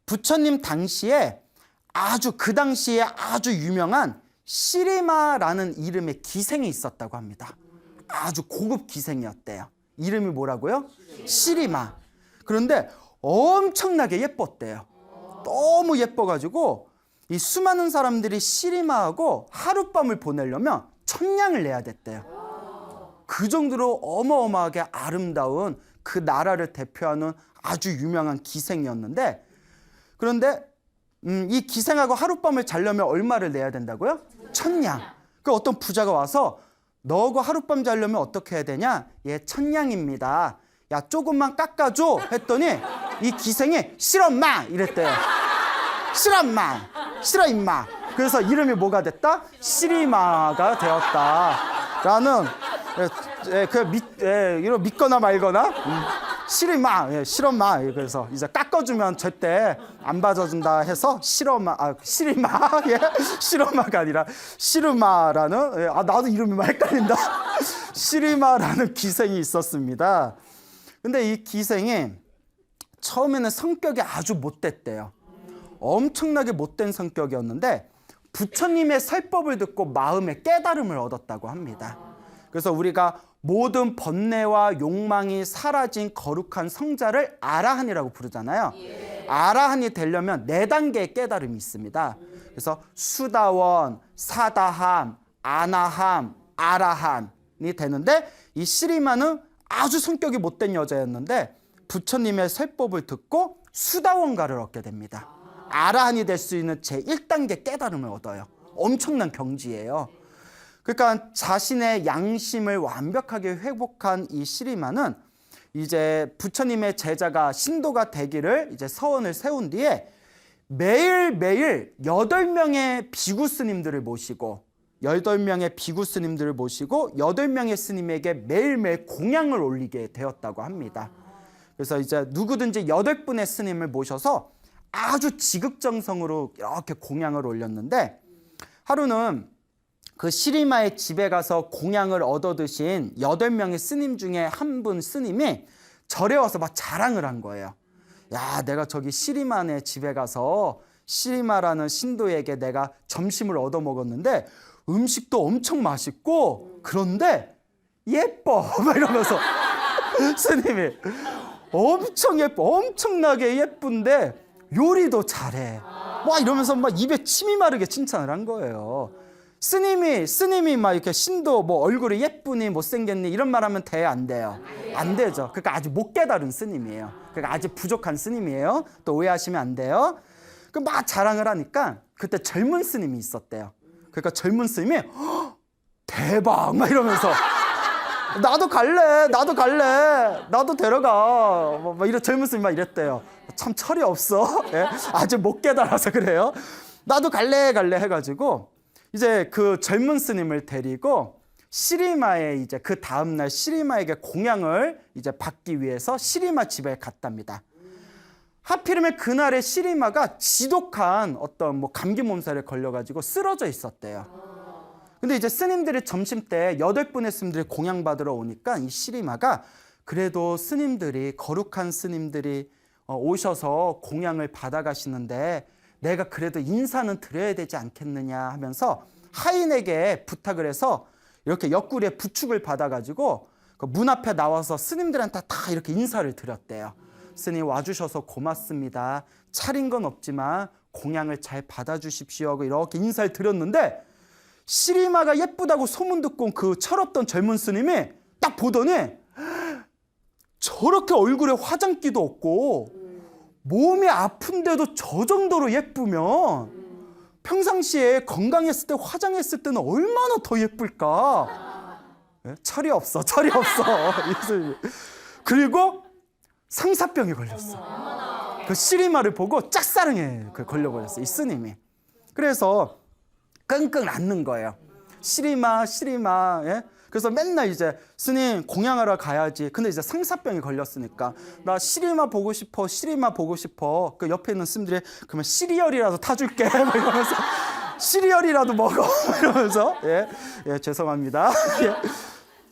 부처님 당시에 그 당시에 아주 유명한 시리마라는 이름의 기생이 있었다고 합니다. 아주 고급 기생이었대요. 이름이 뭐라고요? 시리마. 그런데 엄청나게 예뻤대요. 너무 예뻐가지고 이 수많은 사람들이 시리마하고 하룻밤을 보내려면 1000냥을 내야 됐대요. 그 정도로 어마어마하게 아름다운 그 나라를 대표하는 아주 유명한 기생이었는데, 그런데 이 기생하고 하룻밤을 자려면 얼마를 내야 된다고요? 1000냥. 그 어떤 부자가 와서 너하고 하룻밤 자려면 어떻게 해야 되냐? 예, 1000냥입니다. 야, 조금만 깎아줘 했더니 이 기생이 싫어 임마 이랬대요. 싫어 임마, 싫어 임마. 그래서 이름이 뭐가 됐다? 시리마가 되었다라는, 이런 믿거나 말거나 시리마, 싫어마. 그래서 이제 깎아주면 절대 안 봐줘준다 해서 시리마, 시리마가 아니라 시르마라는, 나도 이름이 막 헷갈린다. 시리마라는 기생이 있었습니다. 근데 이 기생이 처음에는 성격이 아주 못됐대요. 엄청나게 못된 성격이었는데 부처님의 설법을 듣고 마음의 깨달음을 얻었다고 합니다. 그래서 우리가 모든 번뇌와 욕망이 사라진 거룩한 성자를 아라한이라고 부르잖아요. 아라한이 되려면 4단계의 깨달음이 있습니다. 그래서 수다원, 사다함, 아나함, 아라한이 되는데, 이 시리마는 아주 성격이 못된 여자였는데 부처님의 설법을 듣고 수다원가를 얻게 됩니다. 아라한이 될 수 있는 제1단계 깨달음을 얻어요. 엄청난 경지예요. 그러니까 자신의 양심을 완벽하게 회복한 이 시리마는 이제 부처님의 제자가 신도가 되기를 이제 서원을 세운 뒤에 매일매일 8명의 비구 스님들을 모시고 8명의 스님에게 매일매일 공양을 올리게 되었다고 합니다. 그래서 이제 누구든지 8분의 스님을 모셔서 아주 지극정성으로 이렇게 공양을 올렸는데, 하루는 그 시리마의 집에 가서 공양을 얻어 드신 8명의 스님 중에 한 분 스님이 절에 와서 막 자랑을 한 거예요. 야, 내가 저기 시리마네 집에 가서 시리마라는 신도에게 내가 점심을 얻어 먹었는데 음식도 엄청 맛있고 그런데 예뻐 막 이러면서 스님이 엄청 예뻐, 엄청나게 예쁜데 요리도 잘해 막 이러면서 막 입에 침이 마르게 칭찬을 한 거예요. 스님이 막 이렇게 신도 뭐 얼굴이 예쁘니 못생겼니 이런 말 하면 돼, 안 돼요? 안 되죠. 그러니까 아직 못 깨달은 스님이에요. 그러니까 아직 부족한 스님이에요. 또 오해하시면 안 돼요. 그 막 자랑을 하니까 그때 젊은 스님이 있었대요. 그러니까 젊은 스님이 대박 막 이러면서 나도 갈래, 나도 데려가 막 이런 젊은 스님이 막 이랬대요. 참 철이 없어. 예? 아직 못 깨달아서 그래요. 나도 갈래 해가지고 이제 그 젊은 스님을 데리고 시리마에 이제 그 다음날 시리마에게 공양을 이제 받기 위해서 시리마 집에 갔답니다. 하필이면 그날의 시리마가 지독한 어떤 뭐 감기 몸살에 걸려가지고 쓰러져 있었대요. 근데 이제 스님들이 점심때 8분의 스님들이 공양 받으러 오니까 이 시리마가 그래도 거룩한 스님들이 오셔서 공양을 받아가시는데 내가 그래도 인사는 드려야 되지 않겠느냐 하면서 하인에게 부탁을 해서 이렇게 옆구리에 부축을 받아가지고 그 문 앞에 나와서 스님들한테 다 이렇게 인사를 드렸대요. 스님 와주셔서 고맙습니다. 차린 건 없지만 공양을 잘 받아주십시오 하고 이렇게 인사를 드렸는데, 시리마가 예쁘다고 소문 듣고 온 그 철없던 젊은 스님이 딱 보더니 저렇게 얼굴에 화장기도 없고 몸이 아픈데도 저 정도로 예쁘면 평상시에 건강했을 때 화장했을 때는 얼마나 더 예쁠까? 철이 없어. 그리고 상사병이 걸렸어. 그 시리마를 보고 짝사랑에 걸려버렸어, 이 스님이. 그래서 끙끙 앓는 거예요. 시리마. 예? 그래서 맨날 이제 스님 공양하러 가야지. 근데 이제 상사병이 걸렸으니까 나 시리마 보고 싶어. 그 옆에 있는 스님들이 그러면 시리얼이라도 타줄게. 이러면서 시리얼이라도 먹어. 이러면서 예, 죄송합니다. 예.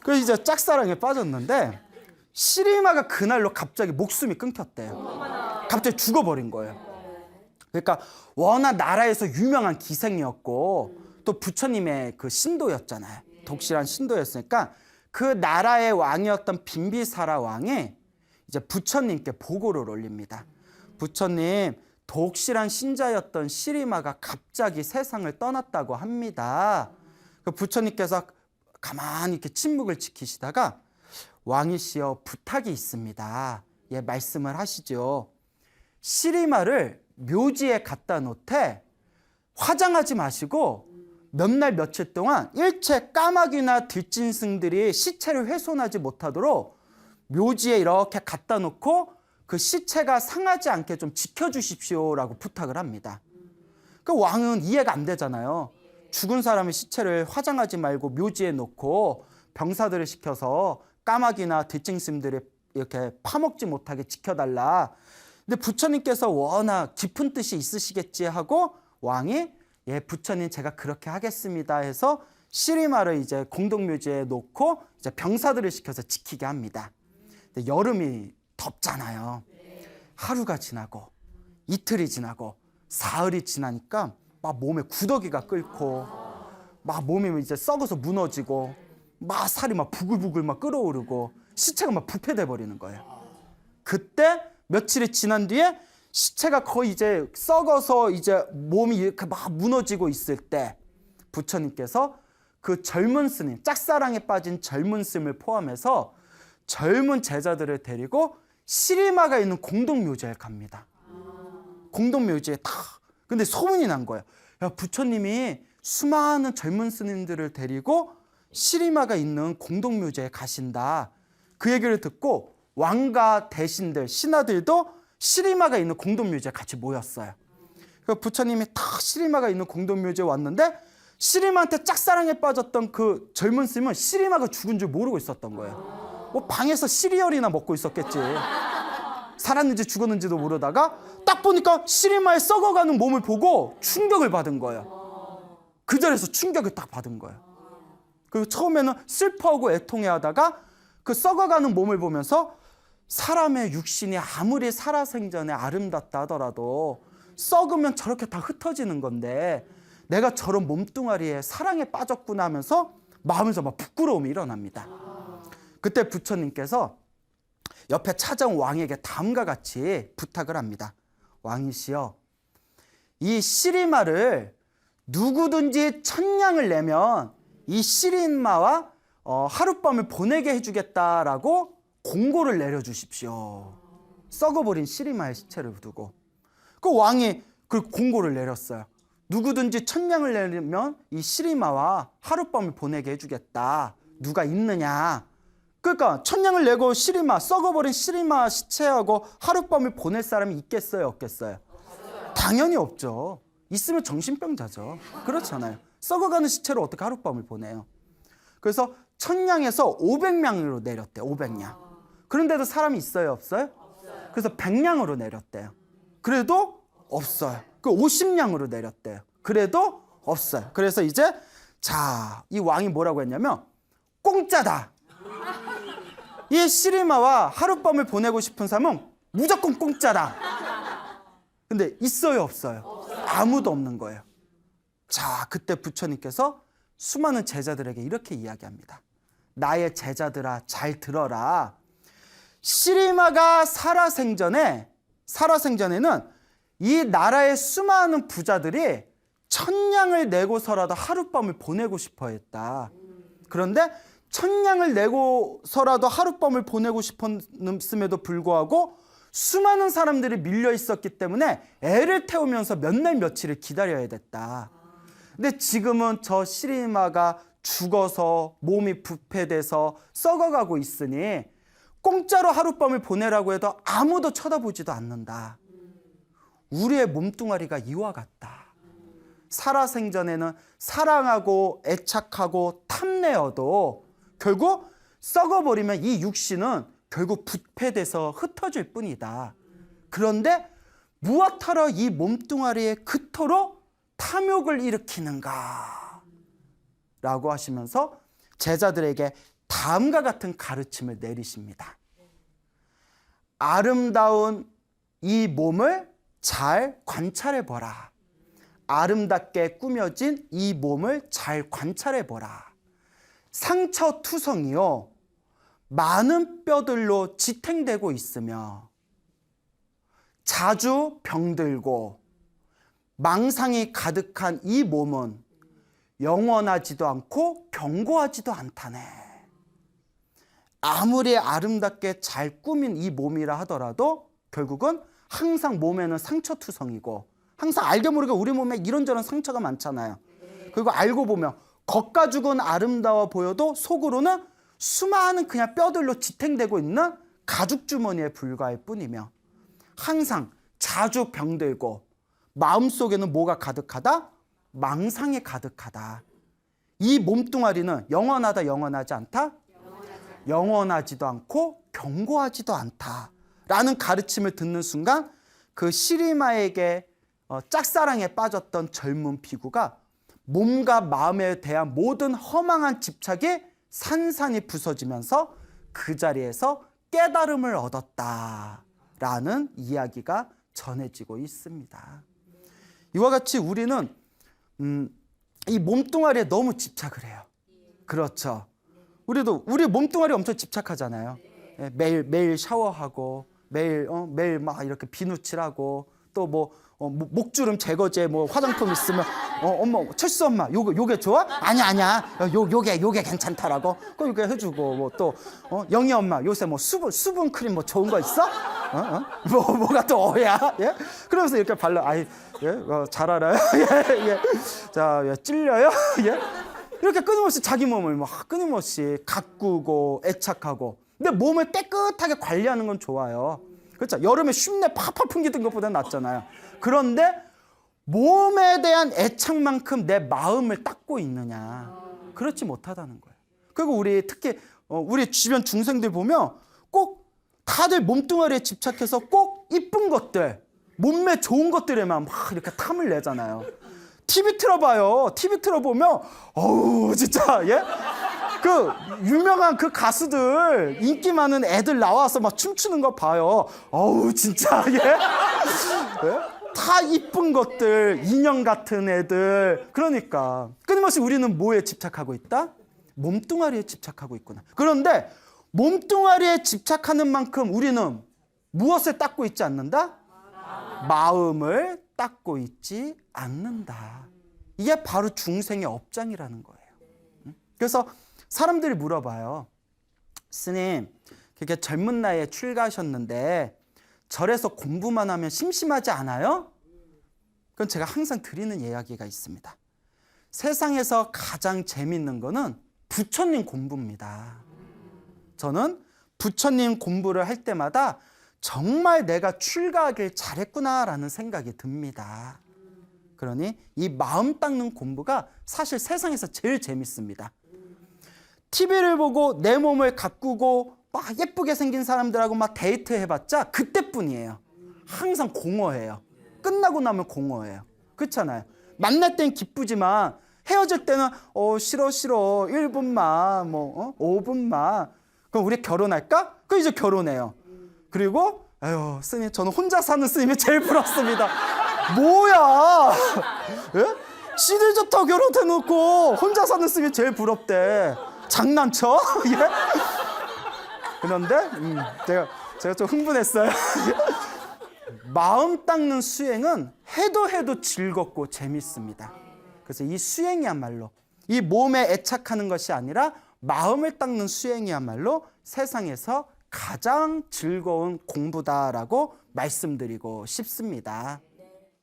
그래서 이제 짝사랑에 빠졌는데 시리마가 그날로 갑자기 목숨이 끊겼대요. 갑자기 죽어버린 거예요. 그러니까 워낙 나라에서 유명한 기생이었고 또 부처님의 그 신도였잖아요. 독실한 신도였으니까 그 나라의 왕이었던 빈비사라 왕이 이제 부처님께 보고를 올립니다. 부처님, 독실한 신자였던 시리마가 갑자기 세상을 떠났다고 합니다. 그 부처님께서 가만히 이렇게 침묵을 지키시다가 왕이시여 부탁이 있습니다. 예, 말씀을 하시죠. 시리마를 묘지에 갖다 놓되 화장하지 마시고 몇 날 며칠 동안 일체 까마귀나 들짐승들이 시체를 훼손하지 못하도록 묘지에 이렇게 갖다 놓고 그 시체가 상하지 않게 좀 지켜주십시오라고 부탁을 합니다. 그 왕은 이해가 안 되잖아요. 죽은 사람의 시체를 화장하지 말고 묘지에 놓고 병사들을 시켜서 까마귀나 들짐승들이 이렇게 파먹지 못하게 지켜달라. 근데 부처님께서 워낙 깊은 뜻이 있으시겠지 하고 왕이 예, 부처님 제가 그렇게 하겠습니다 해서 시리마를 이제 공동묘지에 놓고 이제 병사들을 시켜서 지키게 합니다. 근데 여름이 덥잖아요. 하루가 지나고 이틀이 지나고 사흘이 지나니까 막 몸에 구더기가 끓고 막 몸이 이제 썩어서 무너지고 막 살이 막 부글부글 막 끓어오르고 시체가 막 부패돼 버리는 거예요. 그때 며칠이 지난 뒤에 시체가 거의 이제 썩어서 이제 몸이 이렇게 막 무너지고 있을 때 부처님께서 그 젊은 스님, 짝사랑에 빠진 젊은 스님을 포함해서 젊은 제자들을 데리고 시리마가 있는 공동묘지에 갑니다. 공동묘지에 다. 근데 소문이 난 거예요. 야, 부처님이 수많은 젊은 스님들을 데리고 시리마가 있는 공동묘지에 가신다. 그 얘기를 듣고 왕과 대신들, 신하들도 시리마가 있는 공동묘지에 같이 모였어요. 그 부처님이 딱 시리마가 있는 공동묘지에 왔는데 시리마한테 짝사랑에 빠졌던 그 젊은 스님은 시리마가 죽은 줄 모르고 있었던 거예요. 뭐 방에서 시리얼이나 먹고 있었겠지. 살았는지 죽었는지도 모르다가 딱 보니까 시리마의 썩어가는 몸을 보고 충격을 받은 거예요. 그 자리에서 충격을 딱 받은 거예요. 그리고 처음에는 슬퍼하고 애통해하다가 그 썩어가는 몸을 보면서 사람의 육신이 아무리 살아생전에 아름답다 하더라도 썩으면 저렇게 다 흩어지는 건데 내가 저런 몸뚱아리에 사랑에 빠졌구나 하면서 마음에서 막 부끄러움이 일어납니다. 그때 부처님께서 옆에 찾아온 왕에게 다음과 같이 부탁을 합니다. 왕이시여, 이 시리마를 누구든지 1000냥을 내면 이 시리마와 하룻밤을 보내게 해주겠다라고 공고를 내려주십시오. 썩어버린 시리마의 시체를 두고. 그 왕이 그 공고를 내렸어요. 누구든지 1000냥을 내면 이 시리마와 하룻밤을 보내게 해주겠다. 누가 있느냐. 그러니까 1000냥을 내고 시리마, 썩어버린 시리마 시체하고 하룻밤을 보낼 사람이 있겠어요, 없겠어요? 당연히 없죠. 있으면 정신병자죠. 그렇잖아요. 썩어가는 시체로 어떻게 하룻밤을 보내요? 그래서 1000냥에서 500냥으로 내렸대요. 500냥. 그런데도 사람이 있어요, 없어요? 그래서 100냥으로 내렸대요. 그래도 없어요. 그 50냥으로 내렸대요. 그래도 없어요. 그래서 이제 자, 이 왕이 뭐라고 했냐면 공짜다. 이 시리마와 하룻밤을 보내고 싶은 사람은 무조건 공짜다. 근데 있어요, 없어요? 아무도 없는 거예요. 자, 그때 부처님께서 수많은 제자들에게 이렇게 이야기합니다. 나의 제자들아, 잘 들어라. 시리마가 살아생전에는 이 나라의 수많은 부자들이 1000냥을 내고서라도 하룻밤을 보내고 싶어 했다. 그런데 1000냥을 내고서라도 하룻밤을 보내고 싶었음에도 불구하고 수많은 사람들이 밀려 있었기 때문에 애를 태우면서 몇 날 며칠을 기다려야 됐다. 근데 지금은 저 시리마가 죽어서 몸이 부패돼서 썩어가고 있으니 공짜로 하룻밤을 보내라고 해도 아무도 쳐다보지도 않는다. 우리의 몸뚱아리가 이와 같다. 살아생전에는 사랑하고 애착하고 탐내어도 결국 썩어버리면 이 육신은 결국 부패돼서 흩어질 뿐이다. 그런데 무엇하러 이 몸뚱아리에 그토록 탐욕을 일으키는가? 라고 하시면서 제자들에게 다음과 같은 가르침을 내리십니다. 아름다운 이 몸을 잘 관찰해 보라. 아름답게 꾸며진 이 몸을 잘 관찰해 보라. 상처투성이요 많은 뼈들로 지탱되고 있으며 자주 병들고 망상이 가득한 이 몸은 영원하지도 않고 견고하지도 않다네. 아무리 아름답게 잘 꾸민 이 몸이라 하더라도 결국은 항상 몸에는 상처투성이고, 항상 알게 모르게 우리 몸에 이런저런 상처가 많잖아요. 그리고 알고 보면 겉가죽은 아름다워 보여도 속으로는 수많은 그냥 뼈들로 지탱되고 있는 가죽 주머니에 불과할 뿐이며, 항상 자주 병들고 마음속에는 뭐가 가득하다? 망상이 가득하다. 이 몸뚱아리는 영원하다, 영원하지 않다? 영원하지도 않고 견고하지도 않다 라는 가르침을 듣는 순간 그 시리마에게 짝사랑에 빠졌던 젊은 피구가 몸과 마음에 대한 모든 허망한 집착이 산산이 부서지면서 그 자리에서 깨달음을 얻었다라는 이야기가 전해지고 있습니다. 이와 같이 우리는 이 몸뚱아리에 너무 집착을 해요. 그렇죠. 우리도 우리 몸뚱아리 엄청 집착하잖아요. 매일 샤워하고 매일 막 이렇게 비누칠하고 또 뭐 목주름 제거제 뭐 화장품 있으면 엄마 철수 엄마 요게 좋아? 아니야 요게 괜찮다라고 꼭 요게 해주고 뭐 또 영희 엄마 요새 뭐 수분 크림 뭐 좋은 거 있어? 뭐가 또 예? 그러면서 이렇게 발라 잘 알아요. 예. 자 찔려요. 예. 이렇게 끊임없이 자기 몸을 막 끊임없이 가꾸고 애착하고. 근데 몸을 깨끗하게 관리하는 건 좋아요. 그렇죠. 여름에 쉰내 팍팍 풍기던 것보다 낫잖아요. 그런데 몸에 대한 애착만큼 내 마음을 닦고 있느냐? 그렇지 못하다는 거예요. 그리고 특히 우리 주변 중생들 보면 꼭 다들 몸뚱아리에 집착해서 꼭 이쁜 것들, 몸매 좋은 것들에만 막 이렇게 탐을 내잖아요. TV 틀어봐요. TV 틀어보면 어우 진짜 그 유명한 그 가수들 인기 많은 애들 나와서 막 춤추는 거 봐요. 어우 진짜 다 이쁜 것들, 인형 같은 애들. 그러니까 끊임없이 우리는 뭐에 집착하고 있다? 몸뚱아리에 집착하고 있구나. 그런데 몸뚱아리에 집착하는 만큼 우리는 무엇에 닦고 있지 않는다? 마음을 닦고 있지 않는다. 이게 바로 중생의 업장이라는 거예요. 그래서 사람들이 물어봐요. 스님, 그렇게 젊은 나이에 출가하셨는데 절에서 공부만 하면 심심하지 않아요? 그건 제가 항상 드리는 이야기가 있습니다. 세상에서 가장 재밌는 거는 부처님 공부입니다. 저는 부처님 공부를 할 때마다 정말 내가 출가하길 잘했구나라는 생각이 듭니다. 그러니 이 마음 닦는 공부가 사실 세상에서 제일 재밌습니다. TV를 보고 내 몸을 가꾸고 막 예쁘게 생긴 사람들하고 막 데이트 해봤자 그때뿐이에요. 항상 공허해요. 끝나고 나면 공허해요. 그렇잖아요. 만날 땐 기쁘지만 헤어질 때는 싫어 1분만 5분만 그럼 우리 결혼할까? 그럼 이제 결혼해요. 그리고 아유 스님 저는 혼자 사는 스님이 제일 부럽습니다. 뭐야? 예? 시들 좋다고 결혼해놓고 혼자 사는 스님이 제일 부럽대. 장난쳐? 예? 그런데 제가 좀 흥분했어요. 마음 닦는 수행은 해도 즐겁고 재밌습니다. 그래서 이 수행이야말로 이 몸에 애착하는 것이 아니라 마음을 닦는 수행이야말로 세상에서 가장 즐거운 공부다라고 말씀드리고 싶습니다.